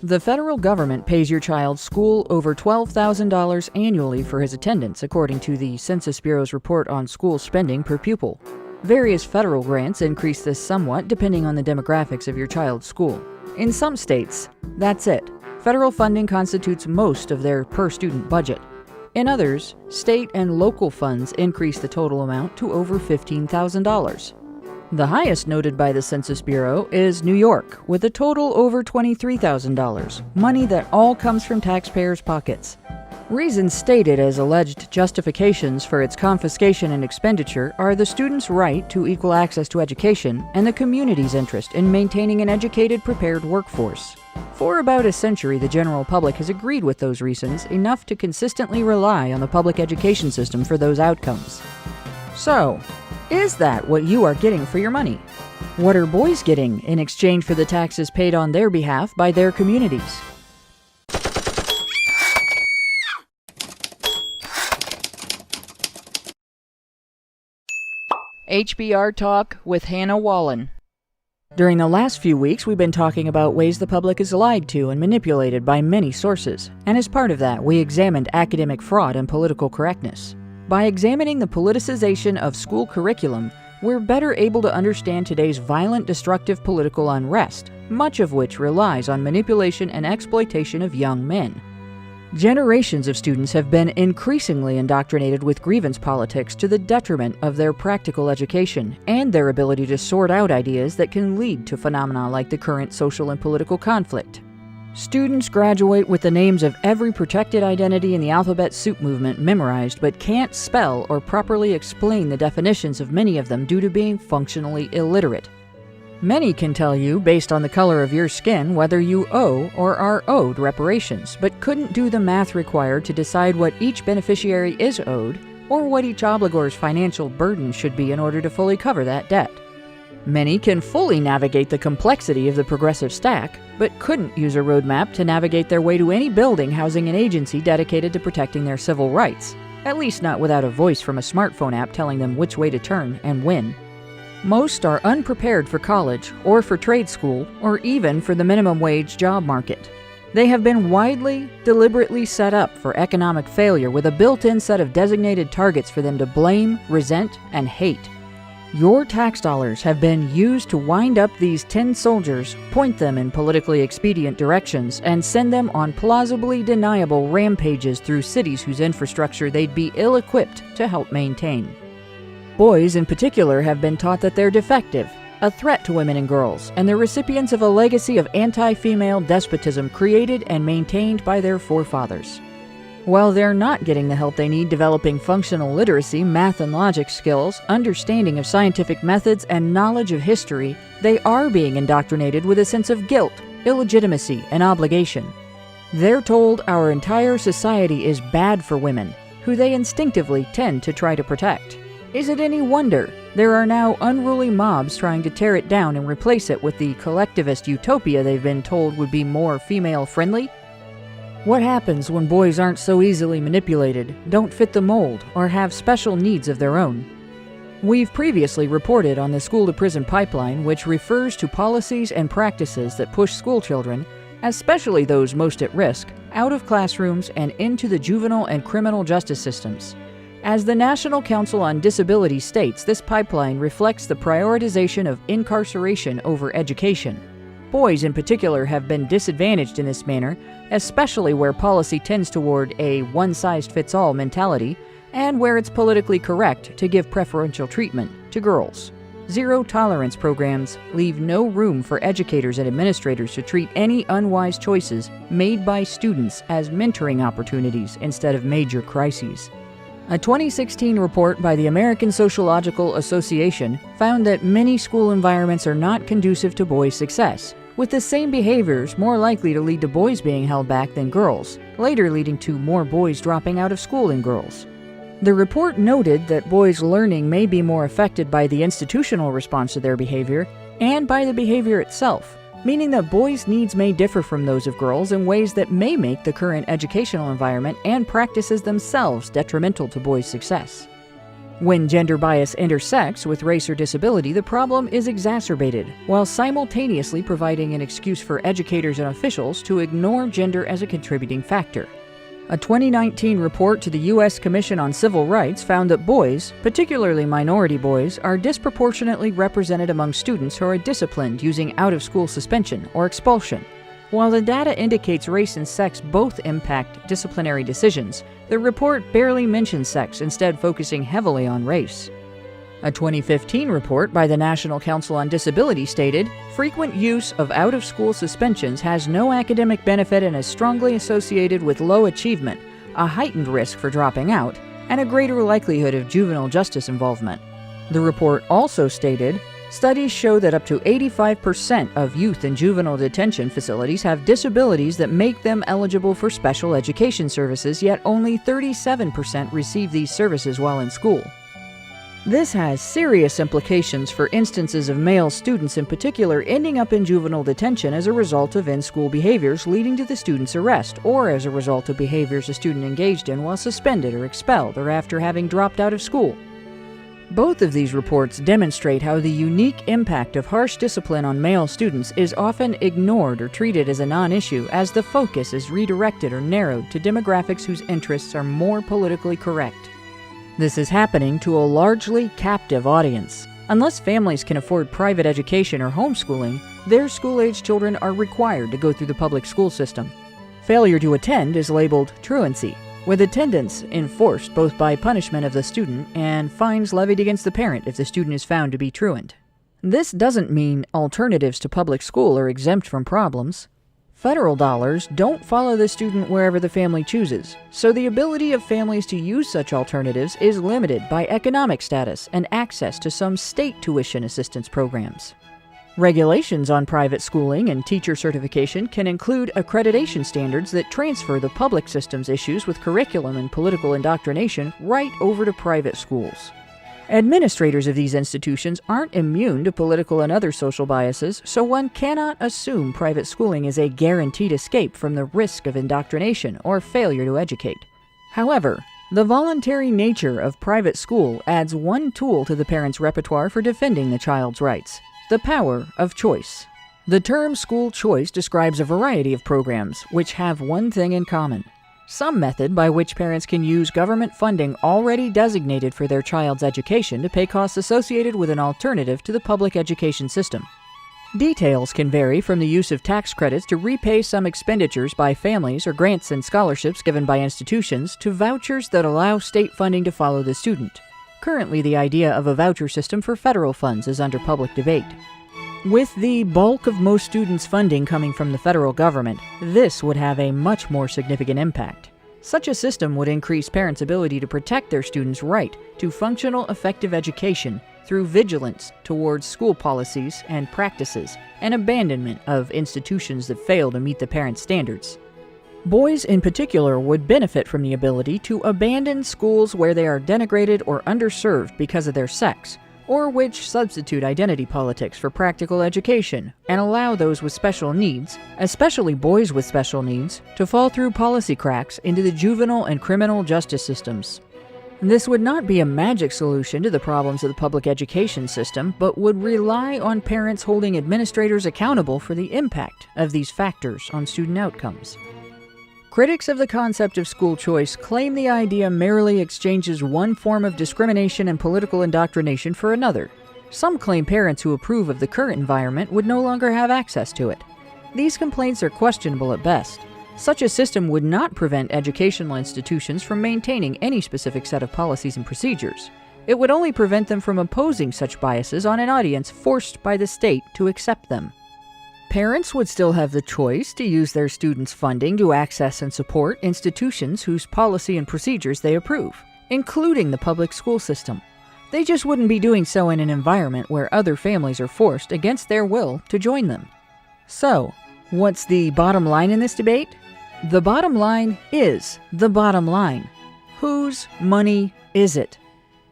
The federal government pays your child's school over $12,000 annually for his attendance, according to the Census Bureau's report on school spending per pupil. Various federal grants increase this somewhat depending on the demographics of your child's school. In some states, that's it. Federal funding constitutes most of their per-student budget. In others, state and local funds increase the total amount to over $15,000. The highest noted by the Census Bureau is New York, with a total over $23,000, money that all comes from taxpayers' pockets. Reasons stated as alleged justifications for its confiscation and expenditure are the student's right to equal access to education and the community's interest in maintaining an educated, prepared workforce. For about a century, the general public has agreed with those reasons enough to consistently rely on the public education system for those outcomes. So, is that what you are getting for your money? What are boys getting in exchange for the taxes paid on their behalf by their communities? HBR Talk with Hannah Wallen. During the last few weeks, we've been talking about ways the public is lied to and manipulated by many sources, and as part of that, we examined academic fraud and political correctness. By examining the politicization of school curriculum, we're better able to understand today's violent, destructive political unrest, much of which relies on manipulation and exploitation of young men. Generations of students have been increasingly indoctrinated with grievance politics to the detriment of their practical education and their ability to sort out ideas that can lead to phenomena like the current social and political conflict. Students graduate with the names of every protected identity in the alphabet soup movement memorized, but can't spell or properly explain the definitions of many of them due to being functionally illiterate. Many can tell you, based on the color of your skin, whether you owe or are owed reparations, but couldn't do the math required to decide what each beneficiary is owed, or what each obligor's financial burden should be in order to fully cover that debt. Many can fully navigate the complexity of the progressive stack, but couldn't use a roadmap to navigate their way to any building housing an agency dedicated to protecting their civil rights, at least not without a voice from a smartphone app telling them which way to turn and when. Most are unprepared for college, or for trade school, or even for the minimum wage job market. They have been widely, deliberately set up for economic failure with a built-in set of designated targets for them to blame, resent, and hate. Your tax dollars have been used to wind up these tin soldiers, point them in politically expedient directions, and send them on plausibly deniable rampages through cities whose infrastructure they'd be ill-equipped to help maintain. Boys in particular have been taught that they're defective, a threat to women and girls, and they're recipients of a legacy of anti-female despotism created and maintained by their forefathers. While they're not getting the help they need developing functional literacy, math and logic skills, understanding of scientific methods, and knowledge of history, they are being indoctrinated with a sense of guilt, illegitimacy, and obligation. They're told our entire society is bad for women, who they instinctively tend to try to protect. Is it any wonder there are now unruly mobs trying to tear it down and replace it with the collectivist utopia they've been told would be more female-friendly? What happens when boys aren't so easily manipulated, don't fit the mold, or have special needs of their own? We've previously reported on the school-to-prison pipeline, which refers to policies and practices that push schoolchildren, especially those most at risk, out of classrooms and into the juvenile and criminal justice systems. As the National Council on Disability states, this pipeline reflects the prioritization of incarceration over education. Boys in particular have been disadvantaged in this manner, especially where policy tends toward a one-size-fits-all mentality, and where it's politically correct to give preferential treatment to girls. Zero-tolerance programs leave no room for educators and administrators to treat any unwise choices made by students as mentoring opportunities instead of major crises. A 2016 report by the American Sociological Association found that many school environments are not conducive to boys' success, with the same behaviors more likely to lead to boys being held back than girls, later leading to more boys dropping out of school than girls. The report noted that boys' learning may be more affected by the institutional response to their behavior and by the behavior itself, meaning that boys' needs may differ from those of girls in ways that may make the current educational environment and practices themselves detrimental to boys' success. When gender bias intersects with race or disability, the problem is exacerbated, while simultaneously providing an excuse for educators and officials to ignore gender as a contributing factor. A 2019 report to the U.S. Commission on Civil Rights found that boys, particularly minority boys, are disproportionately represented among students who are disciplined using out-of-school suspension or expulsion. While the data indicates race and sex both impact disciplinary decisions, the report barely mentions sex, instead focusing heavily on race. A 2015 report by the National Council on Disability stated, frequent use of out-of-school suspensions has no academic benefit and is strongly associated with low achievement, a heightened risk for dropping out, and a greater likelihood of juvenile justice involvement. The report also stated, studies show that up to 85% of youth in juvenile detention facilities have disabilities that make them eligible for special education services, yet only 37% receive these services while in school. This has serious implications for instances of male students in particular ending up in juvenile detention as a result of in-school behaviors leading to the student's arrest, or as a result of behaviors a student engaged in while suspended or expelled or after having dropped out of school. Both of these reports demonstrate how the unique impact of harsh discipline on male students is often ignored or treated as a non-issue, as the focus is redirected or narrowed to demographics whose interests are more politically correct. This is happening to a largely captive audience. Unless families can afford private education or homeschooling, their school-age children are required to go through the public school system. Failure to attend is labeled truancy, with attendance enforced both by punishment of the student and fines levied against the parent if the student is found to be truant. This doesn't mean alternatives to public school are exempt from problems. Federal dollars don't follow the student wherever the family chooses, so the ability of families to use such alternatives is limited by economic status and access to some state tuition assistance programs. Regulations on private schooling and teacher certification can include accreditation standards that transfer the public system's issues with curriculum and political indoctrination right over to private schools. Administrators of these institutions aren't immune to political and other social biases, so one cannot assume private schooling is a guaranteed escape from the risk of indoctrination or failure to educate. However, the voluntary nature of private school adds one tool to the parent's repertoire for defending the child's rights: the power of choice. The term school choice describes a variety of programs which have one thing in common: some method by which parents can use government funding already designated for their child's education to pay costs associated with an alternative to the public education system. Details can vary from the use of tax credits to repay some expenditures by families or grants and scholarships given by institutions to vouchers that allow state funding to follow the student. Currently, the idea of a voucher system for federal funds is under public debate. With the bulk of most students' funding coming from the federal government, this would have a much more significant impact. Such a system would increase parents' ability to protect their students' right to functional, effective education through vigilance towards school policies and practices and abandonment of institutions that fail to meet the parents' standards. Boys in particular would benefit from the ability to abandon schools where they are denigrated or underserved because of their sex, or which substitute identity politics for practical education and allow those with special needs, especially boys with special needs, to fall through policy cracks into the juvenile and criminal justice systems. This would not be a magic solution to the problems of the public education system, but would rely on parents holding administrators accountable for the impact of these factors on student outcomes. Critics of the concept of school choice claim the idea merely exchanges one form of discrimination and political indoctrination for another. Some claim parents who approve of the current environment would no longer have access to it. These complaints are questionable at best. Such a system would not prevent educational institutions from maintaining any specific set of policies and procedures. It would only prevent them from imposing such biases on an audience forced by the state to accept them. Parents would still have the choice to use their students' funding to access and support institutions whose policy and procedures they approve, including the public school system. They just wouldn't be doing so in an environment where other families are forced against their will to join them. So, what's the bottom line in this debate? The bottom line is the bottom line. Whose money is it?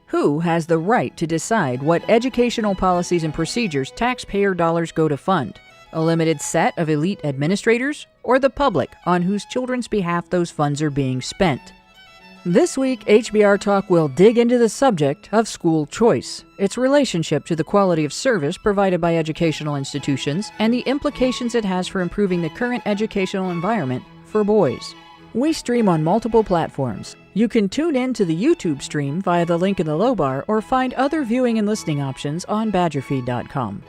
Who has the right to decide what educational policies and procedures taxpayer dollars go to fund? A limited set of elite administrators, or the public on whose children's behalf those funds are being spent? This week, HBR Talk will dig into the subject of school choice, its relationship to the quality of service provided by educational institutions, and the implications it has for improving the current educational environment for boys. We stream on multiple platforms. You can tune in to the YouTube stream via the link in the low bar or find other viewing and listening options on badgerfeed.com.